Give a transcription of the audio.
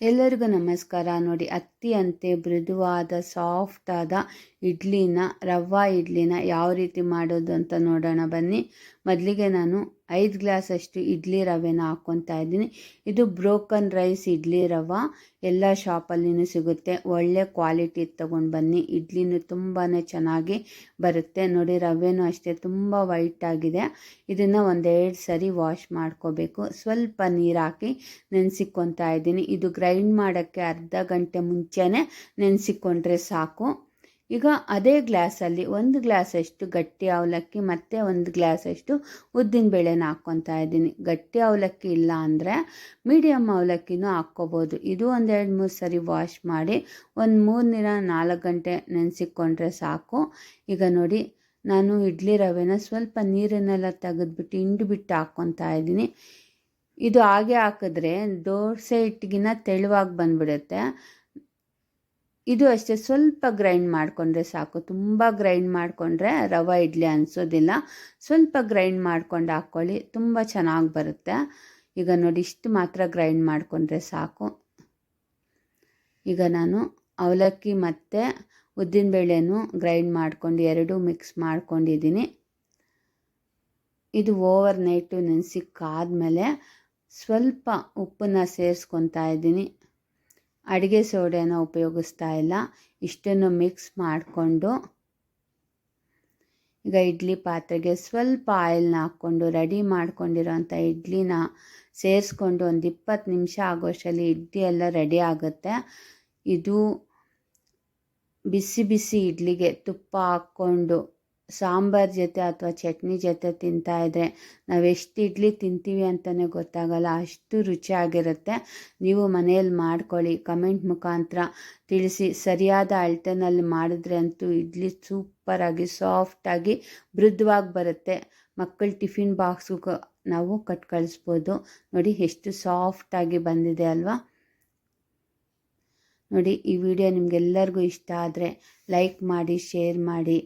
ಎಲ್ಲರಿಗೂ ನಮಸ್ಕಾರ. ನೋಡಿ, ಅತ್ತಿಯಂತೆ ಮೃದುವಾದ ಸಾಫ್ಟ್ ಆದ ರವಾ ಇಡ್ಲಿನ ಯಾವ ರೀತಿ ಮಾಡೋದು ಅಂತ ನೋಡೋಣ ಬನ್ನಿ. ಮೊದಲಿಗೆ ನಾನು 5 ಗ್ಲಾಸಷ್ಟು ಇಡ್ಲಿ ರವೆನ ಹಾಕ್ಕೊತಾ ಇದ್ದೀನಿ. ಇದು ಬ್ರೋಕನ್ ರೈಸ್ ಇಡ್ಲಿ ರವೆ, ಎಲ್ಲ ಶಾಪಲ್ಲಿನೂ ಸಿಗುತ್ತೆ. ಒಳ್ಳೆ ಕ್ವಾಲಿಟಿ ತೊಗೊಂಡು ಬನ್ನಿ. ಇಡ್ಲಿನೂ ತುಂಬಾ ಚೆನ್ನಾಗಿ ಬರುತ್ತೆ. ನೋಡಿ, ರವೆನೂ ಅಷ್ಟೇ ತುಂಬ ವೈಟ್ ಆಗಿದೆ. ಇದನ್ನು 1-2 ಸರಿ ವಾಶ್ ಮಾಡ್ಕೋಬೇಕು. ಸ್ವಲ್ಪ ನೀರು ಹಾಕಿ ನೆನೆಸಿಕ್ಕೊತಾ ಇದ್ದೀನಿ. ಇದು ಗ್ರೈಂಡ್ ಮಾಡೋಕ್ಕೆ ಅರ್ಧ ಗಂಟೆ ಮುಂಚೆನೇ ನೆನೆಸಿಕೊಂಡ್ರೆ ಸಾಕು. ಈಗ ಅದೇ ಗ್ಲಾಸಲ್ಲಿ 1 ಗ್ಲಾಸಷ್ಟು ಗಟ್ಟಿ ಅವಲಕ್ಕಿ ಮತ್ತು 1 ಗ್ಲಾಸಷ್ಟು ಉದ್ದಿನಬೇಳೆನ ಹಾಕ್ಕೊತಾ ಇದ್ದೀನಿ. ಗಟ್ಟಿ ಅವಲಕ್ಕಿ ಇಲ್ಲ ಅಂದರೆ ಮೀಡಿಯಮ್ ಅವಲಕ್ಕಿನೂ ಹಾಕ್ಕೋಬೋದು. ಇದು 1-2-3 ಸರಿ ವಾಶ್ ಮಾಡಿ 3-4 ಗಂಟೆ ನೆನೆಸಿಕೊಂಡ್ರೆ ಸಾಕು. ಈಗ ನೋಡಿ, ನಾನು ಇಡ್ಲಿ ರವೆನ ಸ್ವಲ್ಪ ನೀರನ್ನೆಲ್ಲ ತೆಗೆದ್ಬಿಟ್ಟು ಹಿಂಡ್ಬಿಟ್ಟು ಹಾಕ್ಕೊತಾ ಇದ್ದೀನಿ. ಇದು ಹಾಗೆ ಹಾಕಿದ್ರೆ ದೋಸೆ ಹಿಟ್ಟಿಗಿನ್ನ ತೆಳುವಾಗಿ ಬಂದ್ಬಿಡುತ್ತೆ. ಇದು ಅಷ್ಟೇ, ಸ್ವಲ್ಪ ಗ್ರೈಂಡ್ ಮಾಡಿಕೊಂಡ್ರೆ ಸಾಕು. ತುಂಬ ಗ್ರೈಂಡ್ ಮಾಡಿಕೊಂಡ್ರೆ ರವೆ ಇಡ್ಲಿ ಅನಿಸೋದಿಲ್ಲ. ಸ್ವಲ್ಪ ಗ್ರೈಂಡ್ ಮಾಡ್ಕೊಂಡು ಹಾಕ್ಕೊಳ್ಳಿ, ತುಂಬ ಚೆನ್ನಾಗಿ ಬರುತ್ತೆ. ಈಗ ನೋಡಿ, ಇಷ್ಟು ಮಾತ್ರ ಗ್ರೈಂಡ್ ಮಾಡಿಕೊಂಡ್ರೆ ಸಾಕು. ಈಗ ನಾನು ಅವಲಕ್ಕಿ ಮತ್ತು ಉದ್ದಿನಬೇಳೆನೂ ಗ್ರೈಂಡ್ ಮಾಡ್ಕೊಂಡು ಎರಡೂ ಮಿಕ್ಸ್ ಮಾಡ್ಕೊಂಡಿದ್ದೀನಿ. ಇದು ಓವರ್ ನೈಟು ನೆನೆಸಿಕ್ಕಾದ್ಮೇಲೆ ಸ್ವಲ್ಪ ಉಪ್ಪನ್ನು ಸೇರಿಸ್ಕೊತಾ ಇದ್ದೀನಿ. ಅಡುಗೆ ಸೋಡಾನ ಉಪಯೋಗಿಸ್ತಾ ಇಲ್ಲ. ಇಷ್ಟನ್ನು ಮಿಕ್ಸ್ ಮಾಡಿಕೊಂಡು ಈಗ ಇಡ್ಲಿ ಪಾತ್ರೆಗೆ ಸ್ವಲ್ಪ ಆಯಿಲ್ನ ಹಾಕ್ಕೊಂಡು ರೆಡಿ ಮಾಡ್ಕೊಂಡಿರೋಂಥ ಇಡ್ಲಿನ ಸೇರಿಸ್ಕೊಂಡು 20 ನಿಮಿಷ ಆಗೋಷ್ಟರಲ್ಲಿ ಇಡ್ಲಿ ಎಲ್ಲ ರೆಡಿ ಆಗುತ್ತೆ. ಇದು ಬಿಸಿ ಬಿಸಿ ಇಡ್ಲಿಗೆ ತುಪ್ಪ ಹಾಕ್ಕೊಂಡು ಸಾಂಬಾರ್ ಜೊತೆ ಅಥವಾ ಚಟ್ನಿ ಜೊತೆ ತಿಂತಾಯಿದ್ರೆ ನಾವೆಷ್ಟು ಇಡ್ಲಿ ತಿಂತೀವಿ ಅಂತಲೇ ಗೊತ್ತಾಗಲ್ಲ, ಅಷ್ಟು ರುಚಿಯಾಗಿರುತ್ತೆ. ನೀವು ಮನೆಯಲ್ಲಿ ಮಾಡ್ಕೊಳ್ಳಿ, ಕಮೆಂಟ್ ಮುಖಾಂತರ ತಿಳಿಸಿ. ಸರಿಯಾದ ಅಳತೆನಲ್ಲಿ ಮಾಡಿದ್ರೆ ಅಂತೂ ಇಡ್ಲಿ ಸೂಪರಾಗಿ ಸಾಫ್ಟಾಗಿ ಮೃದುವಾಗಿ ಬರುತ್ತೆ. ಮಕ್ಕಳ ಟಿಫಿನ್ ಬಾಕ್ಸ್ಗೂ ನಾವು ಕಟ್ ಕಳಿಸ್ಬೋದು. ನೋಡಿ, ಎಷ್ಟು ಸಾಫ್ಟಾಗಿ ಬಂದಿದೆ ಅಲ್ವಾ. ನೋಡಿ, ಈ ವಿಡಿಯೋ ನಿಮಗೆಲ್ಲರಿಗೂ ಇಷ್ಟ ಆದರೆ ಲೈಕ್ ಮಾಡಿ, ಶೇರ್ ಮಾಡಿ.